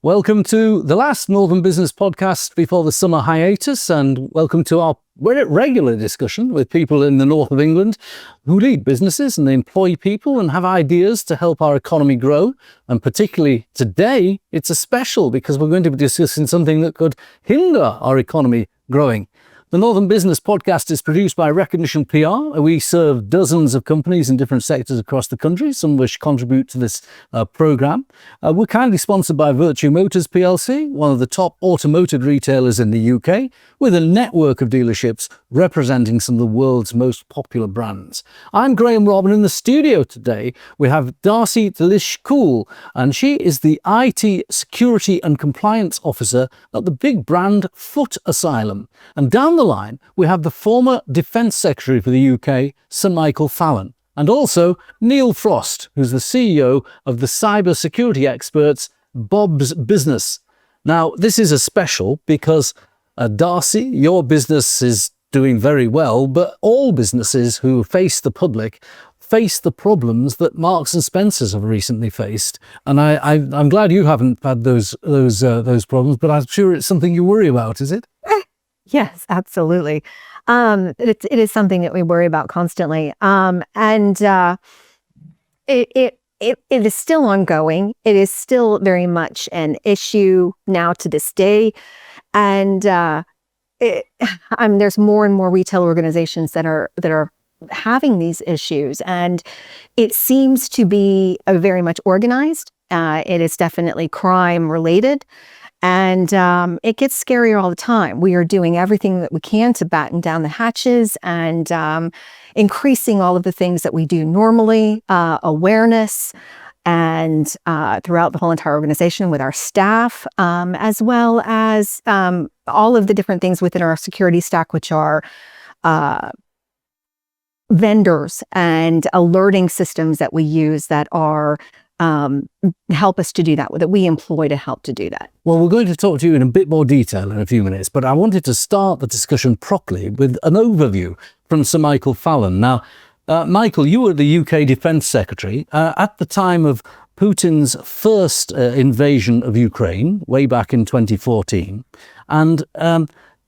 Welcome to the last Northern Business podcast before the summer hiatus, and welcome to our regular discussion with people in the north of England who lead businesses and employ people and have ideas to help our economy grow. And particularly today, it's a special because we're going to be discussing something that could hinder our economy growing. The Northern Business Podcast is produced by Recognition PR. We serve dozens of companies in different sectors across the country, some which contribute to this programme. We're kindly sponsored by Virtue Motors PLC, one of the top automotive retailers in the UK, with a network of dealerships representing some of the world's most popular brands. I'm Graham Robb, and in the studio today we have Darcy Delich-Coull, and she is the IT Security and Compliance Officer at the big brand FOOTASYLUM. And down the line, we have the former Defence Secretary for the UK, Sir Michael Fallon, and also Neil Frost, who's the CEO of the cyber security experts Bob's Business. Now, this is a special because, Darcy, your business is doing very well, but all businesses who face the public face the problems that Marks and Spencers have recently faced. And I'm glad you haven't had those problems, but I'm sure it's something you worry about, is it? Yes, absolutely. It is something that we worry about constantly. It is still ongoing. It is still very much an issue now to this day. And there's more and more retail organizations that are having these issues. And it seems to be very much organized. It is definitely crime related. And it gets scarier all the time. We are doing everything that we can to batten down the hatches and increasing all of the things that we do normally, awareness, and throughout the whole entire organization with our staff, as well as all of the different things within our security stack, which are vendors and alerting systems that we use that are help us to do that we employ to help to do that. Well, we're going to talk to you in a bit more detail in a few minutes, but I wanted to start the discussion properly with an overview from Sir Michael Fallon. Now, Michael, you were the UK Defence Secretary at the time of Putin's first invasion of Ukraine, way back in 2014, and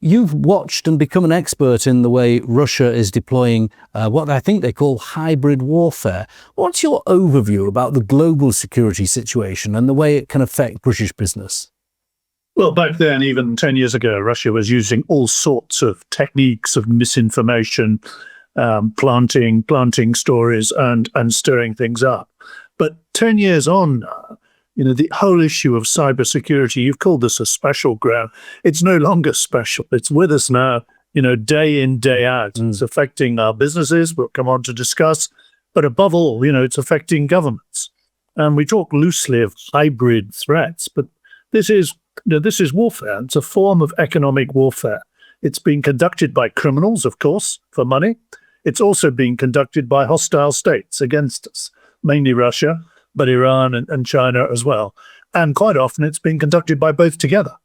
you've watched and become an expert in the way Russia is deploying what I think they call hybrid warfare. What's your overview about the global security situation and the way it can affect British business? Well, back then, even 10 years ago, Russia was using all sorts of techniques of misinformation, planting stories and stirring things up. But 10 years on now, the whole issue of cybersecurity, you've called this a special, Graham. It's no longer special. It's with us now, day in, day out. It's affecting our businesses, we'll come on to discuss. But above all, it's affecting governments. And we talk loosely of hybrid threats, but this is warfare. It's a form of economic warfare. It's being conducted by criminals, of course, for money. It's also being conducted by hostile states against us, mainly Russia, but Iran and China as well. And quite often it's been conducted by both together,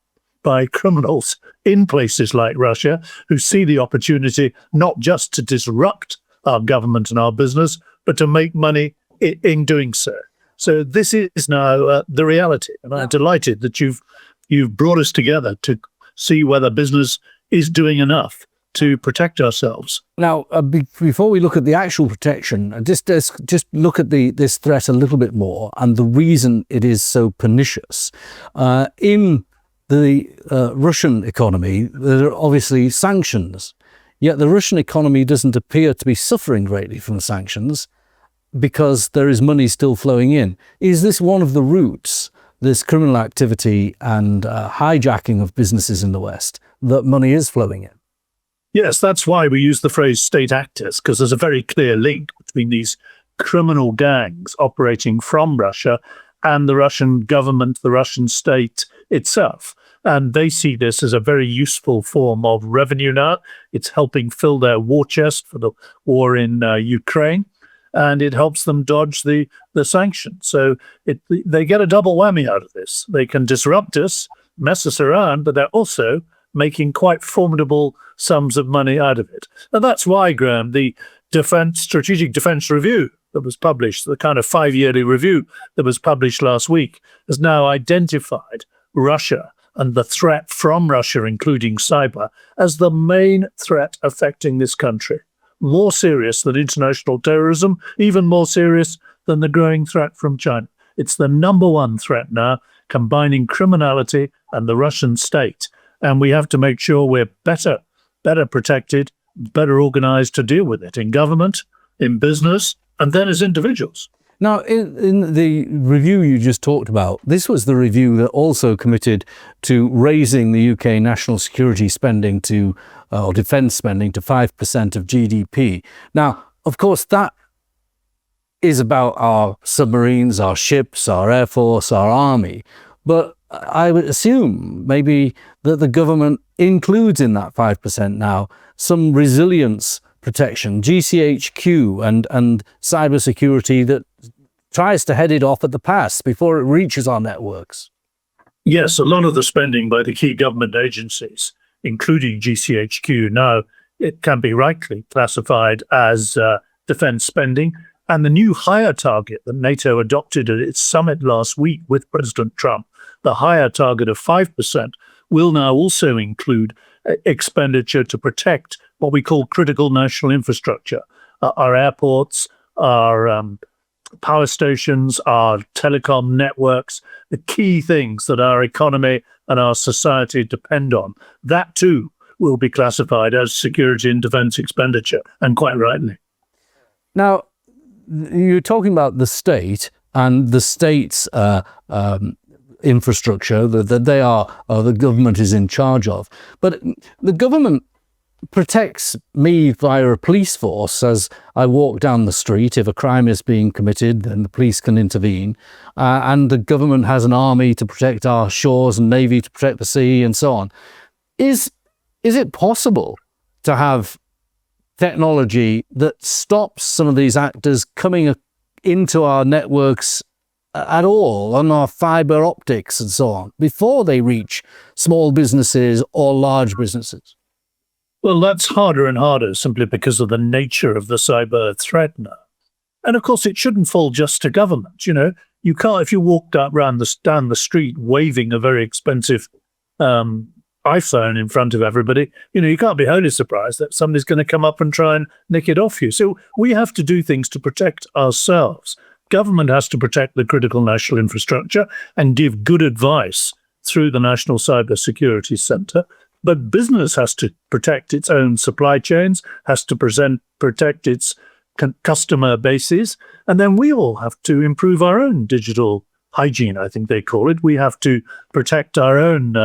by criminals in places like Russia who see the opportunity not just to disrupt our government and our business, but to make money in doing so. So this is now the reality. And I'm delighted that you've brought us together to see whether business is doing enough to protect ourselves. Now, before we look at the actual protection, just look at this threat a little bit more and the reason it is so pernicious. In the Russian economy, there are obviously sanctions, yet the Russian economy doesn't appear to be suffering greatly from the sanctions because there is money still flowing in. Is this one of the roots, this criminal activity and hijacking of businesses in the West, that money is flowing in? Yes, that's why we use the phrase state actors, because there's a very clear link between these criminal gangs operating from Russia and the Russian government, the Russian state itself. And they see this as a very useful form of revenue now. It's helping fill their war chest for the war in Ukraine, and it helps them dodge the sanctions. So they get a double whammy out of this. They can disrupt us, mess us around, but they're also making quite formidable sums of money out of it. And that's why, Graham, the Strategic Defence Review that was published, the kind of 5-yearly review that was published last week, has now identified Russia and the threat from Russia, including cyber, as the main threat affecting this country. More serious than international terrorism, even more serious than the growing threat from China. It's the number one threat now, combining criminality and the Russian state. And we have to make sure we're better protected, better organized to deal with it in government, in business, and then as individuals. Now, in the review you just talked about, this was the review that also committed to raising the UK national security spending to, or defence spending to 5% of GDP. Now, of course, that is about our submarines, our ships, our air force, our army. But I would assume maybe that the government includes in that 5% now some resilience protection, GCHQ and cybersecurity that tries to head it off at the pass before it reaches our networks. Yes, a lot of the spending by the key government agencies, including GCHQ, now it can be rightly classified as defence spending. And the new higher target that NATO adopted at its summit last week with President Trump, the higher target of 5%, will now also include expenditure to protect what we call critical national infrastructure, our airports, our power stations, our telecom networks, the key things that our economy and our society depend on. That too will be classified as security and defence expenditure, and quite rightly. Now, you're talking about the state and the state's infrastructure that they are, the government is in charge of. But the government protects me via a police force as I walk down the street. If a crime is being committed, then the police can intervene. And the government has an army to protect our shores and navy to protect the sea and so on. Is it possible to have technology that stops some of these actors coming into our networks at all, on our fiber optics and so on, before they reach small businesses or large businesses? Well, that's harder and harder simply because of the nature of the cyber threat now. And of course, it shouldn't fall just to government. You know, you can't, if you walk down the street waving a very expensive iPhone in front of everybody, you know, you can't be wholly surprised that somebody's going to come up and try and nick it off you. So we have to do things to protect ourselves. Government has to protect the critical national infrastructure and give good advice through the National Cyber Security Centre. But business has to protect its own supply chains, has to protect its customer bases. And then we all have to improve our own digital hygiene, I think they call it. We have to protect our own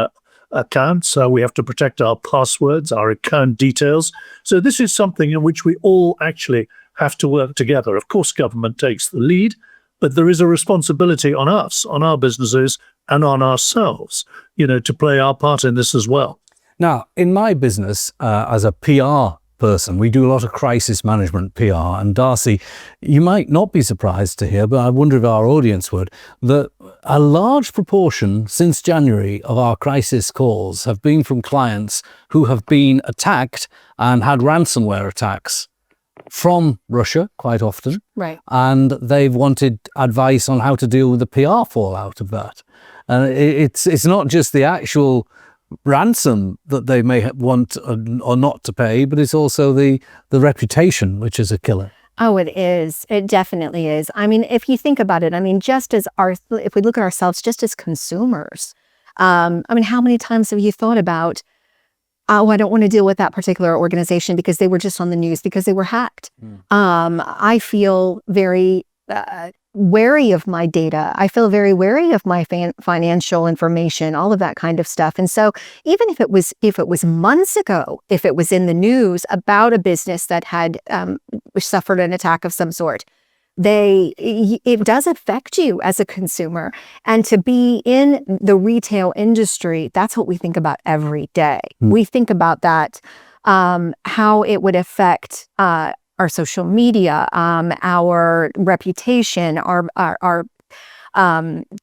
accounts. We have to protect our passwords, our account details. So this is something in which we all actually have to work together. Of course, government takes the lead, but there is a responsibility on us, on our businesses, and on ourselves, you know, to play our part in this as well. Now, in my business, as a PR person, we do a lot of crisis management PR. And Darcy, you might not be surprised to hear, but I wonder if our audience would, that a large proportion since January of our crisis calls have been from clients who have been attacked and had ransomware attacks from Russia quite often. Right. And they've wanted advice on how to deal with the PR fallout of that. And it's not just the actual ransom that they may want or not to pay, but it's also the reputation, which is a killer. Oh, it is. It definitely is. I mean, if you think about it, I mean, if we look at ourselves just as consumers, I mean, how many times have you thought about, oh, I don't want to deal with that particular organization because they were just on the news, because they were hacked. I feel very wary of my data. I feel very wary of my financial information, all of that kind of stuff. And so even if it was months ago, if it was in the news about a business that had suffered an attack of some sort, it does affect you as a consumer. And to be in the retail industry, that's what we think about every day. We think about that, how it would affect our social media, our reputation, our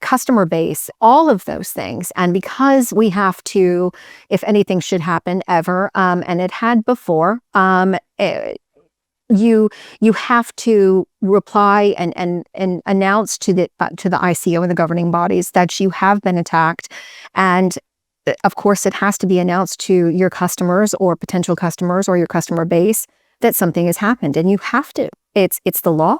customer base, all of those things. And because we have to, if anything should happen ever, and it had before, you have to reply and announce to the ICO and the governing bodies that you have been attacked, and of course it has to be announced to your customers or potential customers or your customer base that something has happened, and you have to. It's the law.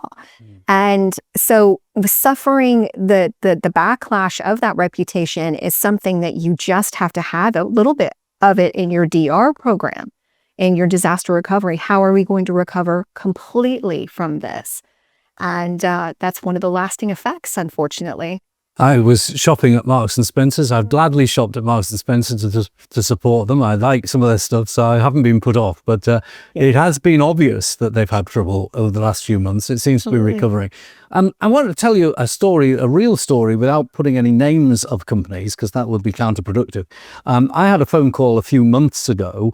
And so suffering the backlash of that reputation is something that you just have to have a little bit of it in your DR program, in your disaster recovery. How are we going to recover completely from this? And that's one of the lasting effects, unfortunately. I was shopping at Marks and Spencer's. I've gladly shopped at Marks and Spencer's to support them. I like some of their stuff, so I haven't been put off. But it has been obvious that they've had trouble over the last few months. It seems to be recovering. I want to tell you a story, a real story, without putting any names of companies, because that would be counterproductive. I had a phone call a few months ago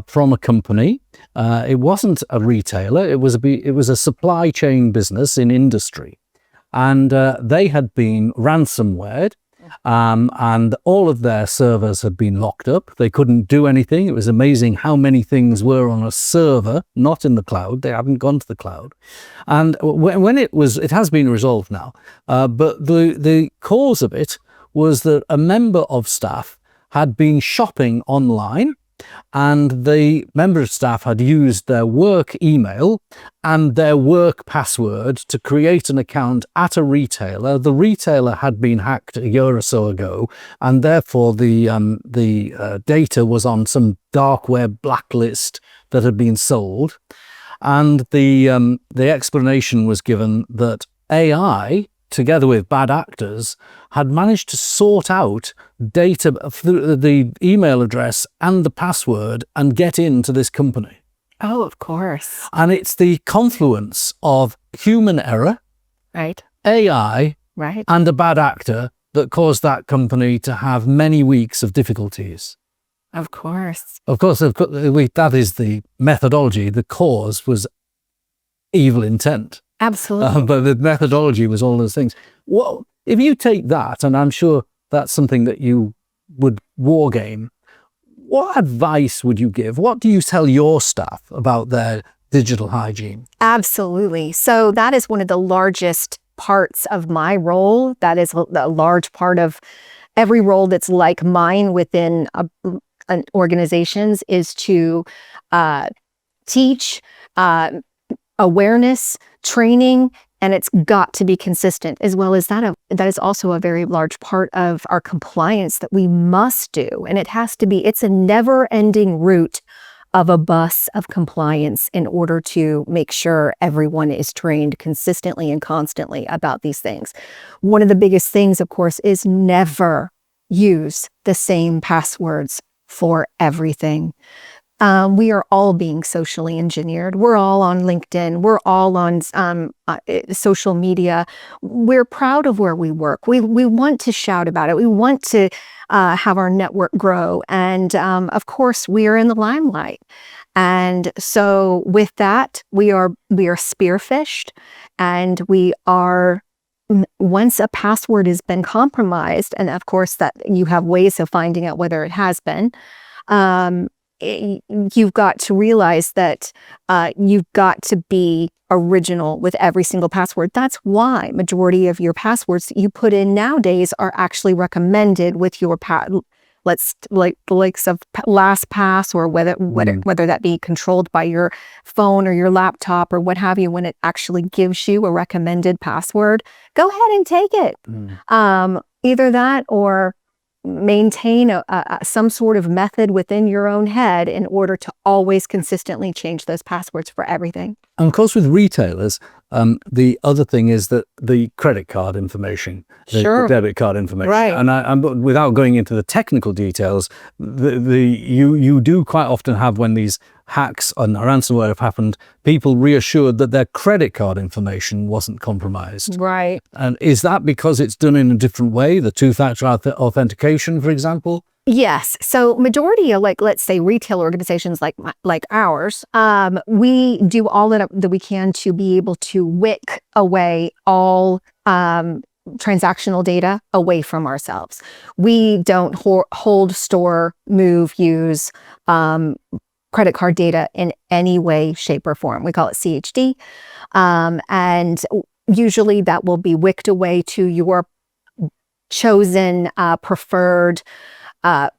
from a company. It wasn't a retailer. It was a supply chain business in industry. And they had been ransomwared, and all of their servers had been locked up. They couldn't do anything. It was amazing how many things were on a server, not in the cloud. They haven't gone to the cloud. And when it has been resolved now, but the cause of it was that a member of staff had been shopping online, and the member of staff had used their work email and their work password to create an account at a retailer. The retailer had been hacked a year or so ago, and therefore the data was on some dark web blacklist that had been sold. And the explanation was given that AI, together with bad actors, had managed to sort out data, the email address and the password, and get into this company. Oh, of course. And it's the confluence of human error, Right. AI, Right. and a bad actor that caused that company to have many weeks of difficulties. Of course. Of course, that is the methodology. The cause was evil intent. Absolutely. But the methodology was all those things. Well, if you take that, and I'm sure that's something that you would war game, what advice would you give? What do you tell your staff about their digital hygiene? Absolutely. So that is one of the largest parts of my role. That is a large part of every role that's like mine within an organizations, is to teach awareness, training, and it's got to be consistent, as well as that is also a very large part of our compliance that we must do. And it's a never-ending route of a bus of compliance in order to make sure everyone is trained consistently and constantly about these things. One of the biggest things, of course, is never use the same passwords for everything. We are all being socially engineered. We're all on LinkedIn. We're all on social media. We're proud of where we work. We want to shout about it. We want to have our network grow. And of course, we are in the limelight. And so with that, we are spearphished, and we are, once a password has been compromised, and of course that you have ways of finding out whether it has been, you've got to realize that you've got to be original with every single password. That's why majority of your passwords that you put in nowadays are actually recommended with your like the likes of LastPass, or whether that be controlled by your phone or your laptop or what have you. When it actually gives you a recommended password, go ahead and take it. Either that, or maintain some sort of method within your own head in order to always consistently change those passwords for everything. And of course, with retailers, the other thing is that the credit card information, the debit card information, Right. and without going into the technical details, you do quite often have, when these hacks and ransomware have happened, people reassured that their credit card information wasn't compromised. Right. And is that because it's done in a different way, the two-factor authentication, for example? Yes. So majority of, like, let's say retail organizations like ours, we do all that we can to be able to wick away all transactional data away from ourselves. We don't hold, store, move, use credit card data in any way, shape, or form. We call it CHD. And usually that will be wicked away to your chosen preferred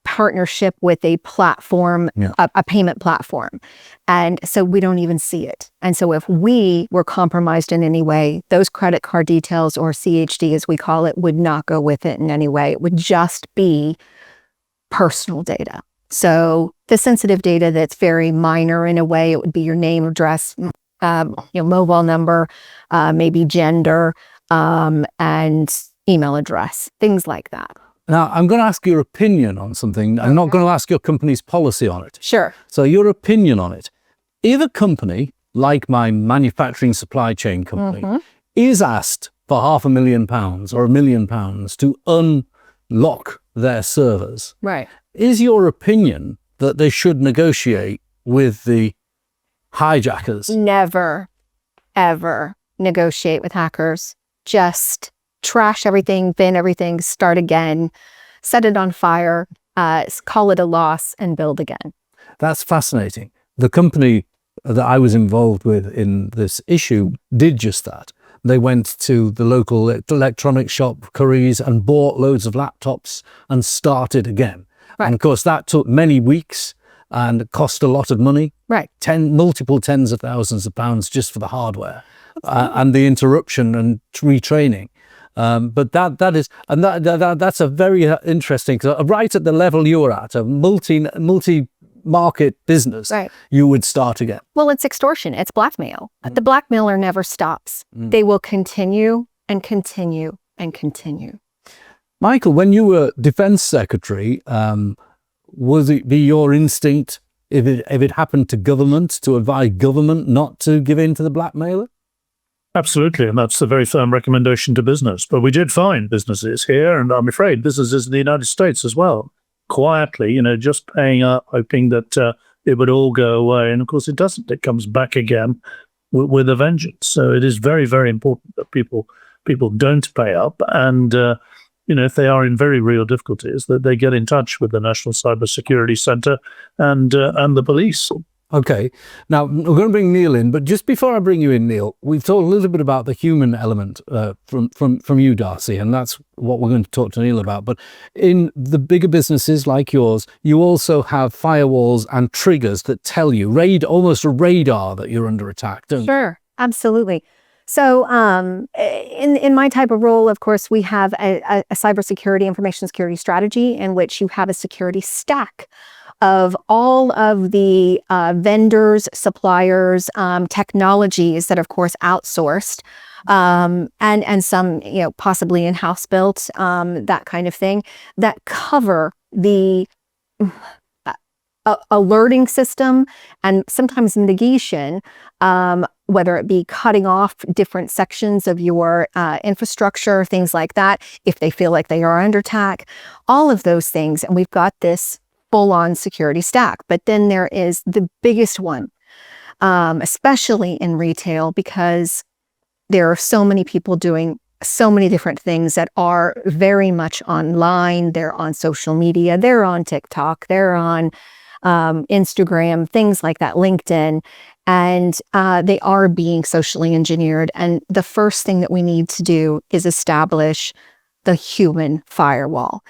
partnership with a platform, a payment platform. And so we don't even see it. And so if we were compromised in any way, those credit card details, or CHD as we call it, would not go with it in any way. It would just be personal data. So the sensitive data that's very minor in a way, it would be your name, address, mobile number, maybe gender, and email address, things like that. Now, I'm going to ask your opinion on something. I'm not going to ask your company's policy on it. Sure. So your opinion on it. If a company, like my manufacturing supply chain company, is asked for £500,000 or £1 million to unlock their servers, Right. is your opinion that they should negotiate with the hijackers? Never, ever negotiate with hackers. Just trash everything, bin everything, start again, set it on fire, call it a loss, and build again. That's fascinating. The company that I was involved with in this issue did just that. They went to the local electronic shop, Currys, and bought loads of laptops and started again. Right. And of course, that took many weeks and cost a lot of money. Right. Multiple tens of thousands of pounds just for the hardware and the interruption and retraining. But that's a very interesting, because right at the level you're at, a multi-market business, Right. you would start again. Well, it's extortion. It's blackmail. The blackmailer never stops. They will continue and continue and continue. Michael, when you were Defence Secretary, was it be your instinct, if it happened to government, to advise government not to give in to the blackmailer? Absolutely, and that's a very firm recommendation to business. But we did find businesses here, and I'm afraid businesses in the United States as well, quietly, just paying up, hoping that it would all go away. And of course it doesn't. It comes back again with a vengeance. So it is very, very important that people don't pay up. And, if they are in very real difficulties, that they get in touch with the National Cybersecurity Centre and the police. Okay. Now, we're going to bring Neil in, but just before I bring you in, Neil, we've talked a little bit about the human element from you, Darcy, and that's what we're going to talk to Neil about. But in the bigger businesses like yours, you also have firewalls and triggers that tell you, almost a radar that you're under attack, don't you? Sure, absolutely. So in my type of role, of course, we have a cybersecurity, information security strategy in which you have a security stack of all of the vendors, suppliers, technologies that, of course, outsourced, and some, possibly in-house built, that kind of thing, that cover the alerting system and sometimes mitigation, whether it be cutting off different sections of your infrastructure, things like that, if they feel like they are under attack, all of those things. And we've got this full-on security stack. But then there is the biggest one, especially in retail, because there are so many people doing so many different things that are very much online. They're on social media, they're on TikTok, they're on Instagram, things like that, LinkedIn, and they are being socially engineered. And the first thing that we need to do is establish the human firewall.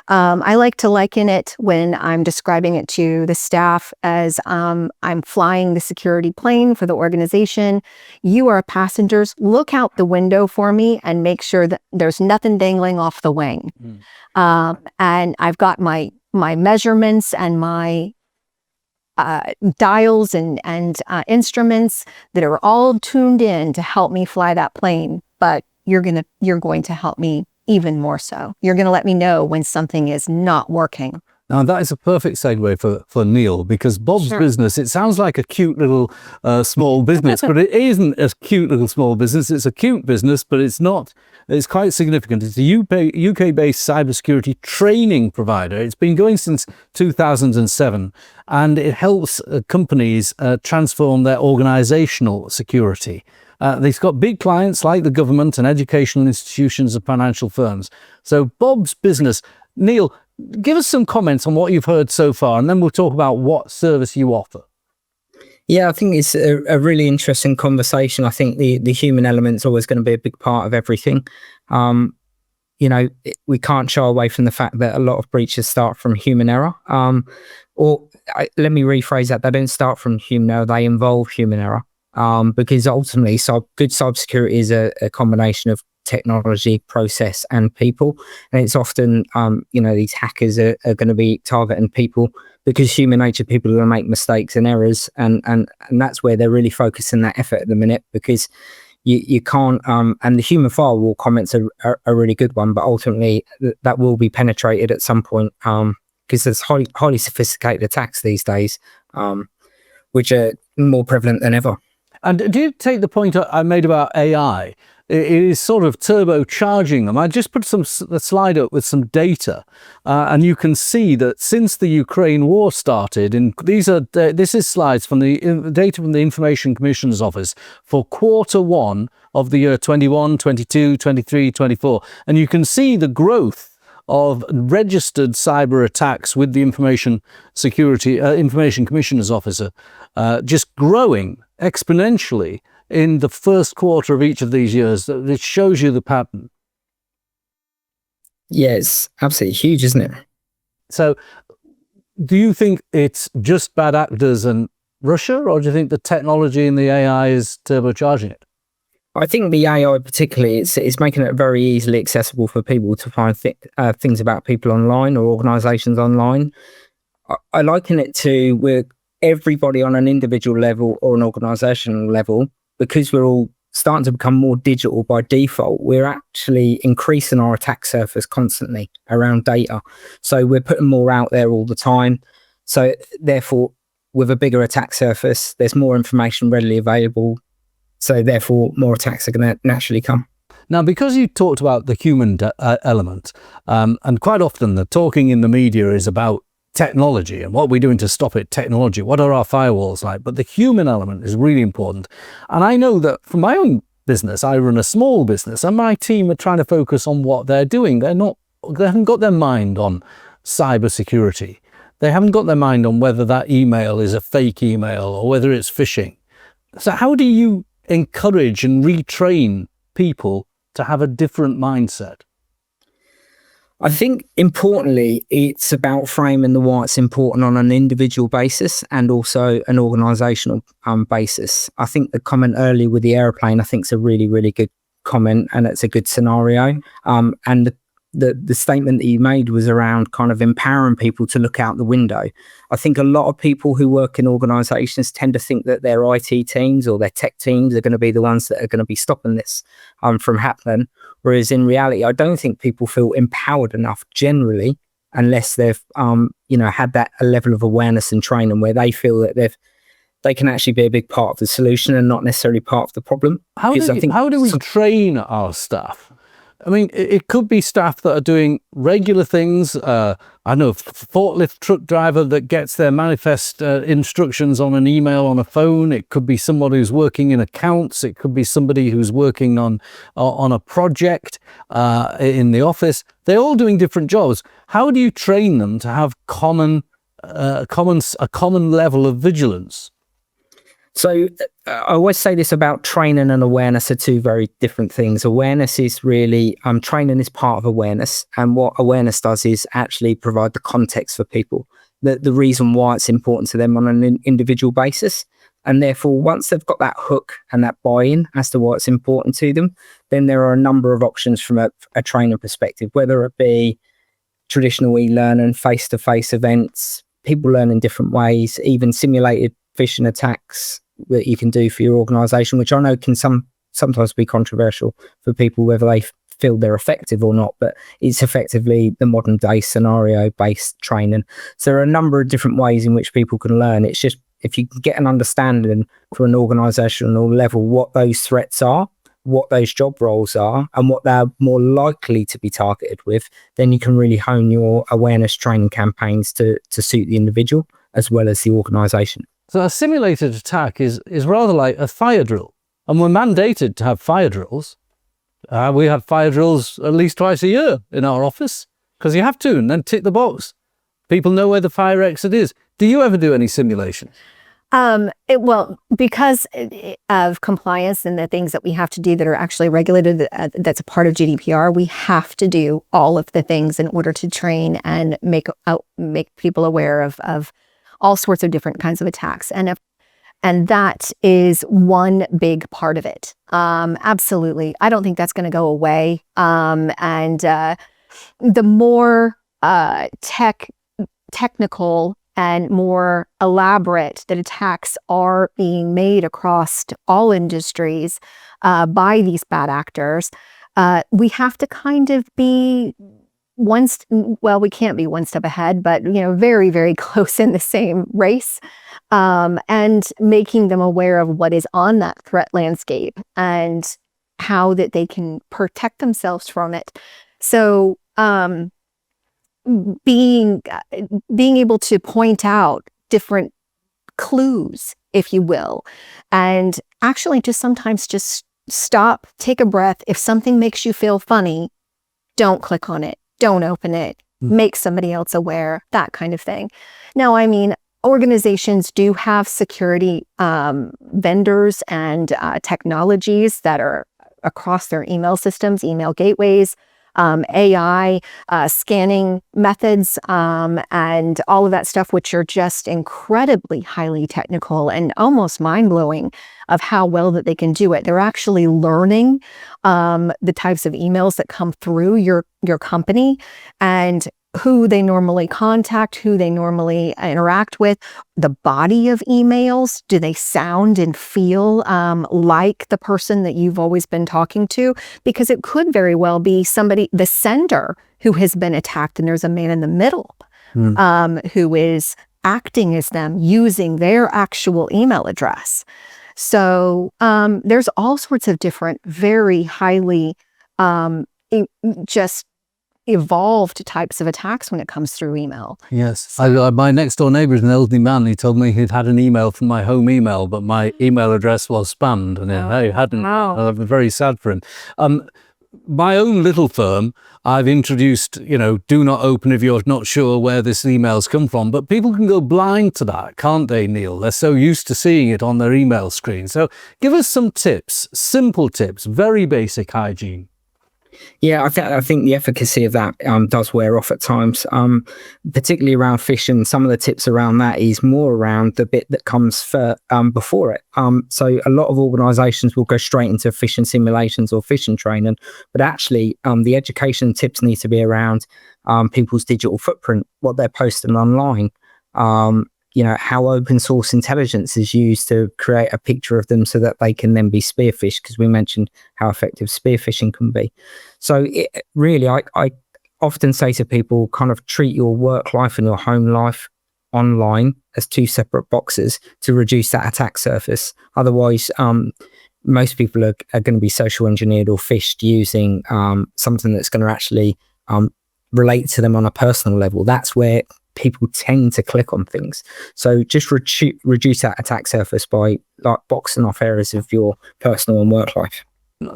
I like to liken it, when I'm describing it to the staff, as I'm flying the security plane for the organization. You are passengers. Look out the window for me and make sure that there's nothing dangling off the wing. And I've got my measurements and my dials and instruments that are all tuned in to help me fly that plane. But you're going to help me even more so. You're going to let me know when something is not working. Now, that is a perfect segue for Neil, because Bob's business, it sounds like a cute little small business, but it isn't a cute little small business. It's a cute business, but it's not. It's quite significant. It's a UK-based cybersecurity training provider. It's been going since 2007, and it helps companies transform their organizational security. They've got big clients like the government and educational institutions and financial firms. So Bob's business, Neil, give us some comments on what you've heard so far, and then we'll talk about what service you offer. Yeah, I think it's a really interesting conversation. I think the human element's always going to be a big part of everything. We can't shy away from the fact that a lot of breaches start from human error. Let me rephrase that. They don't start from human error. They involve human error. Because ultimately, good cybersecurity is a combination of technology, process, and people. And it's often, these hackers are going to be targeting people because human nature, people are going to make mistakes and errors. And that's where they're really focusing that effort at the minute, because you can't, and the human firewall comments are a really good one, but ultimately that will be penetrated at some point, because there's highly sophisticated attacks these days, which are more prevalent than ever. And do you take the point I made about AI? It is sort of turbocharging them. I just put a slide up with some data, and you can see that since the Ukraine war started, and this is slides from the data from the Information Commissioner's Office for Q1 of the year 21, 22, 23, 24, and you can see the growth of registered cyber attacks with the Information Commissioner's Office just growing exponentially in the first quarter of each of these years. It shows you the pattern. Yeah, it's absolutely huge, isn't it? So do you think it's just bad actors and Russia, or do you think the technology and the AI is turbocharging it? I think the AI particularly, it's making it very easily accessible for people to find things about people online or organisations online. I liken it to where everybody on an individual level or an organisational level, because we're all starting to become more digital by default, we're actually increasing our attack surface constantly around data. So we're putting more out there all the time. So therefore, with a bigger attack surface, there's more information readily available. So therefore, more attacks are going to naturally come. Now, because you talked about the human element, and quite often the talking in the media is about technology and what we're doing to stop it, technology, what are our firewalls like? But the human element is really important. And I know that from my own business, I run a small business, and my team are trying to focus on what they're doing. They haven't got their mind on cyber security. They haven't got their mind on whether that email is a fake email or whether it's phishing. So how do you encourage and retrain people to have a different mindset? I think importantly, it's about framing the why it's important on an individual basis and also an organisational basis. I think the comment earlier with the aeroplane, I think is a really, really good comment, and it's a good scenario. And the statement that you made was around kind of empowering people to look out the window. I think a lot of people who work in organisations tend to think that their IT teams or their tech teams are going to be the ones that are going to be stopping this from happening. Whereas in reality, I don't think people feel empowered enough generally, unless they've had that a level of awareness and training where they feel that they can actually be a big part of the solution and not necessarily part of the problem. How do we train our staff? I mean, it could be staff that are doing regular things. I know a forklift truck driver that gets their manifest instructions on an email on a phone. It could be somebody who's working in accounts. It could be somebody who's working on a project in the office. They're all doing different jobs. How do you train them to have a common level of vigilance? So I always say this about training and awareness are two very different things. Awareness is really, training is part of awareness. And what awareness does is actually provide the context for people, the reason why it's important to them on an individual basis. And therefore, once they've got that hook and that buy-in as to why it's important to them, then there are a number of options from a trainer perspective, whether it be traditional e-learning, face-to-face events, people learn in different ways, even simulated phishing attacks that you can do for your organisation, which I know can sometimes be controversial for people, whether they feel they're effective or not, but it's effectively the modern day scenario based training. So there are a number of different ways in which people can learn. It's just, if you can get an understanding for an organisational level, what those threats are, what those job roles are, and what they're more likely to be targeted with, then you can really hone your awareness training campaigns to suit the individual as well as the organisation. So a simulated attack is rather like a fire drill. And we're mandated to have fire drills. We have fire drills at least twice a year in our office, because you have to, and then tick the box. People know where the fire exit is. Do you ever do any simulation? Well, because of compliance and the things that we have to do that are actually regulated, that's a part of GDPR, we have to do all of the things in order to train and make people aware of all sorts of different kinds of attacks. And that is one big part of it. Absolutely. I don't think that's going to go away. The more technical and more elaborate that attacks are being made across all industries by these bad actors, we have to kind of be we can't be one step ahead, but very, very close in the same race, and making them aware of what is on that threat landscape and how that they can protect themselves from it. So being able to point out different clues, if you will, and actually sometimes stop, take a breath. If something makes you feel funny, don't click on it. Don't open it. Make somebody else aware, that kind of thing. Now, I mean, organizations do have security vendors and technologies that are across their email systems, email gateways, AI, scanning methods, and all of that stuff, which are just incredibly highly technical and almost mind-blowing of how well that they can do it. They're actually learning the types of emails that come through your company and who they normally contact, who they normally interact with, the body of emails. Do they sound and feel like the person that you've always been talking to? Because it could very well be the sender, who has been attacked, and there's a man in the middle who is acting as them using their actual email address. So there's all sorts of different, very highly just evolved types of attacks when it comes through email. Yes. My next door neighbor is an elderly man. He told me he'd had an email from my home email, but my email address was spammed, and he hadn't. I'm very sad for him. My own little firm, I've introduced, do not open if you're not sure where this email's come from, but people can go blind to that, can't they, Neil? They're so used to seeing it on their email screen. So give us some tips, simple tips, very basic hygiene. Yeah, I think the efficacy of that does wear off at times, particularly around phishing. Some of the tips around that is more around the bit that comes before it. So a lot of organisations will go straight into phishing simulations or phishing training, but actually the education tips need to be around people's digital footprint, what they're posting online. How open source intelligence is used to create a picture of them so that they can then be spear phished, because we mentioned how effective spear phishing can be. So I often say to people, kind of treat your work life and your home life online as two separate boxes to reduce that attack surface. Otherwise, most people are going to be social engineered or phished using something that's going to actually relate to them on a personal level. That's where people tend to click on things. So just reduce that attack surface by boxing off areas of your personal and work life.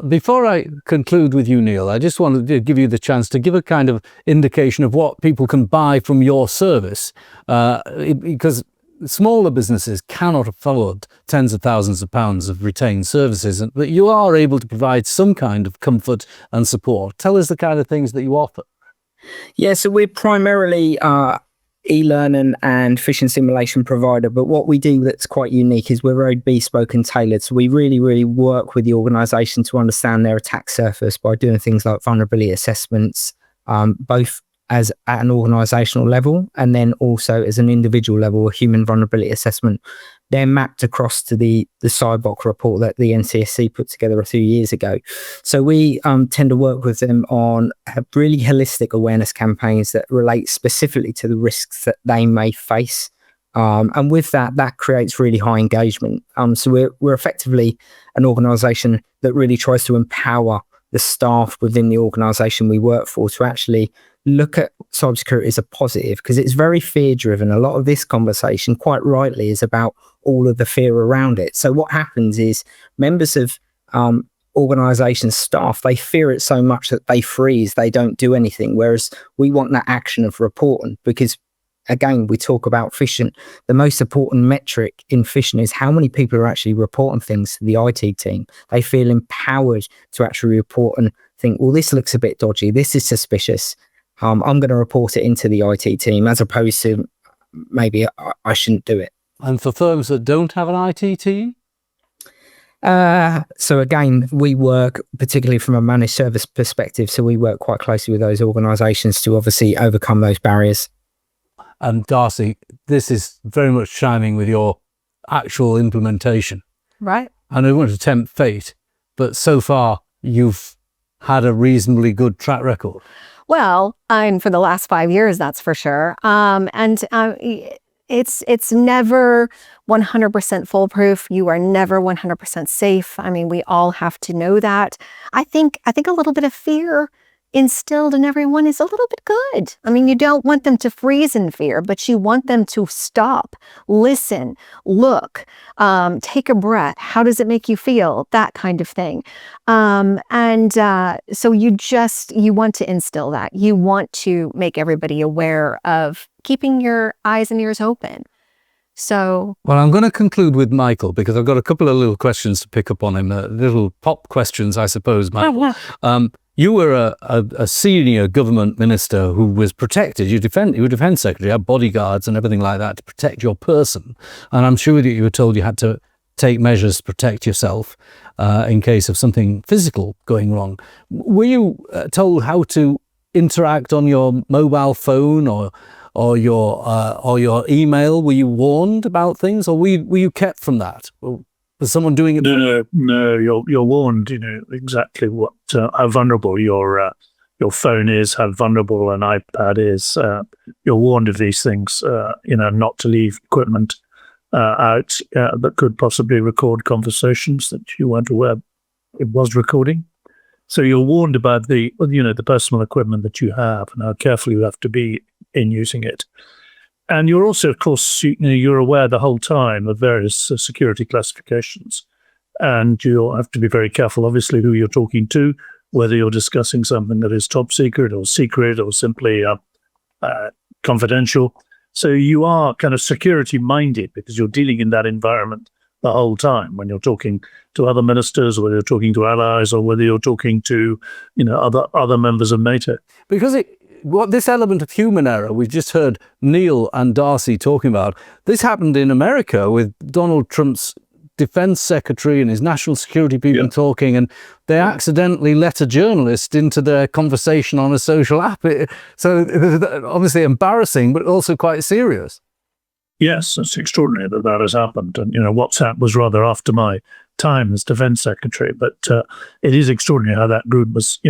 Before I conclude with you, Neil, I just wanted to give you the chance to give a kind of indication of what people can buy from your service, because smaller businesses cannot afford tens of thousands of pounds of retained services, but you are able to provide some kind of comfort and support. Tell us the kind of things that you offer. Yeah, so we're primarily e-learning and phishing simulation provider, but what we do that's quite unique is we're very bespoke and tailored. So we really, really work with the organisation to understand their attack surface by doing things like vulnerability assessments, both as at an organisational level and then also as an individual level, a human vulnerability assessment. They're mapped across to the CyBOK report that the NCSC put together a few years ago. So we tend to work with them on really holistic awareness campaigns that relate specifically to the risks that they may face. And with that creates really high engagement. So we're effectively an organisation that really tries to empower the staff within the organisation we work for to actually look at cybersecurity as a positive, because it's very fear driven. A lot of this conversation, quite rightly, is about all of the fear around it. So what happens is members of organizations, staff, they fear it so much that they freeze, they don't do anything. Whereas we want that action of reporting, because again, we talk about phishing. The most important metric in phishing is how many people are actually reporting things to the IT team. They feel empowered to actually report and think, well, this looks a bit dodgy. This is suspicious. I'm going to report it into the IT team, as opposed to maybe I shouldn't do it. And for firms that don't have an IT team? So again, we work particularly from a managed service perspective. So we work quite closely with those organisations to obviously overcome those barriers. And Darcy, this is very much chiming with your actual implementation. Right. I don't want to tempt fate, but so far you've had a reasonably good track record. Well, and for the last 5 years, that's for sure. It's never 100% foolproof. You are never 100% safe. I mean, we all have to know that. I think a little bit of fear instilled in everyone is a little bit good. I mean, you don't want them to freeze in fear, but you want them to stop, listen, look, take a breath. How does it make you feel? That kind of thing. So you want to instill that. You want to make everybody aware of keeping your eyes and ears open. So, well, I'm going to conclude with Michael, because I've got a couple of little questions to pick up on him, little pop questions, I suppose, Michael. You were a senior government minister who was protected. You were defence secretary, you had bodyguards and everything like that to protect your person. And I'm sure that you were told you had to take measures to protect yourself in case of something physical going wrong. Were you told how to interact on your mobile phone or your email? Were you warned about things, or were you kept from that? Was someone doing it? No. You're warned. You know exactly what how vulnerable your phone is, how vulnerable an iPad is. You're warned of these things. Not to leave equipment out that could possibly record conversations that you weren't aware it was recording. So you're warned about the personal equipment that you have and how careful you have to be in using it. And you're also, of course, you're aware the whole time of various security classifications. And you'll have to be very careful, obviously, who you're talking to, whether you're discussing something that is top secret or simply confidential. So you are kind of security minded because you're dealing in that environment the whole time when you're talking to other ministers, or whether you're talking to allies, or whether you're talking to other members of NATO. Because this element of human error, we've just heard Neil and Darcy talking about, this happened in America with Donald Trump's defense secretary and his national security people talking, and they accidentally let a journalist into their conversation on a social app. So obviously embarrassing, but also quite serious. Yes, it's extraordinary that has happened. And, WhatsApp was rather after my time as defense secretary, but it is extraordinary how that group was,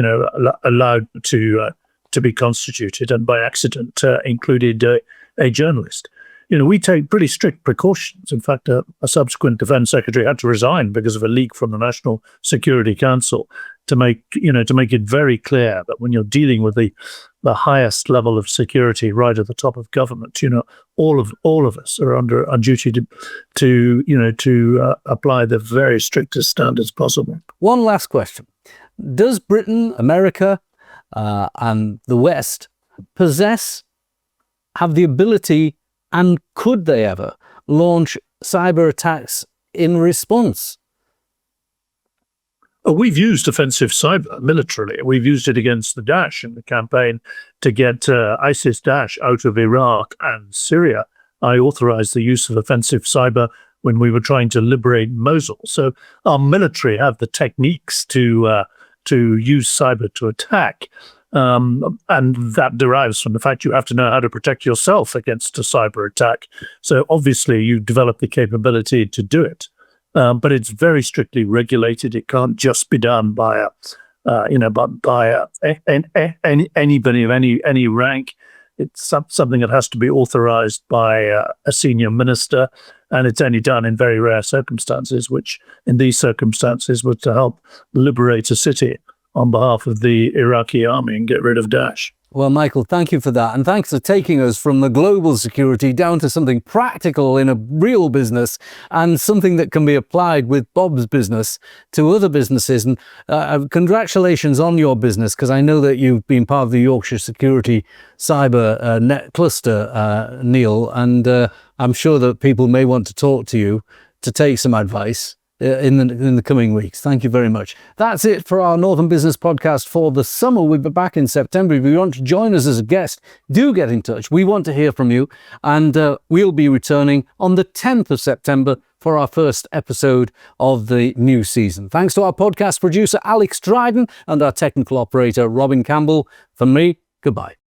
allowed to be constituted, and by accident included a journalist. We take pretty strict precautions. In fact, a subsequent defense secretary had to resign because of a leak from the National Security Council to make it very clear that when you're dealing with the highest level of security right at the top of government, all of us are under a duty to apply the very strictest standards possible. One last question. Does Britain, America, and the West have the ability, and could they ever launch cyber attacks in response? We've used offensive cyber militarily. We've used it against the Daesh in the campaign to get ISIS-Daesh out of Iraq and Syria. I authorized the use of offensive cyber when we were trying to liberate Mosul. So our military have the techniques to use cyber to attack. And that derives from the fact you have to know how to protect yourself against a cyber attack. So obviously you develop the capability to do it. But it's very strictly regulated. It can't just be done by anybody of any rank. It's something that has to be authorized by a senior minister, and it's only done in very rare circumstances, which in these circumstances was to help liberate a city on behalf of the Iraqi army and get rid of Daesh. Well, Michael, thank you for that. And thanks for taking us from the global security down to something practical in a real business and something that can be applied with Bob's business to other businesses. And congratulations on your business, because I know that you've been part of the Yorkshire Security Cyber Net Cluster, Neil, and I'm sure that people may want to talk to you to take some advice in the coming weeks. Thank you very much. That's it for our Northern Business Podcast for the summer. We'll be back in September. If you want to join us as a guest, do get in touch. We want to hear from you. And we'll be returning on the 10th of September for our first episode of the new season. Thanks to our podcast producer, Alex Dryden, and our technical operator, Robin Campbell. From me, goodbye.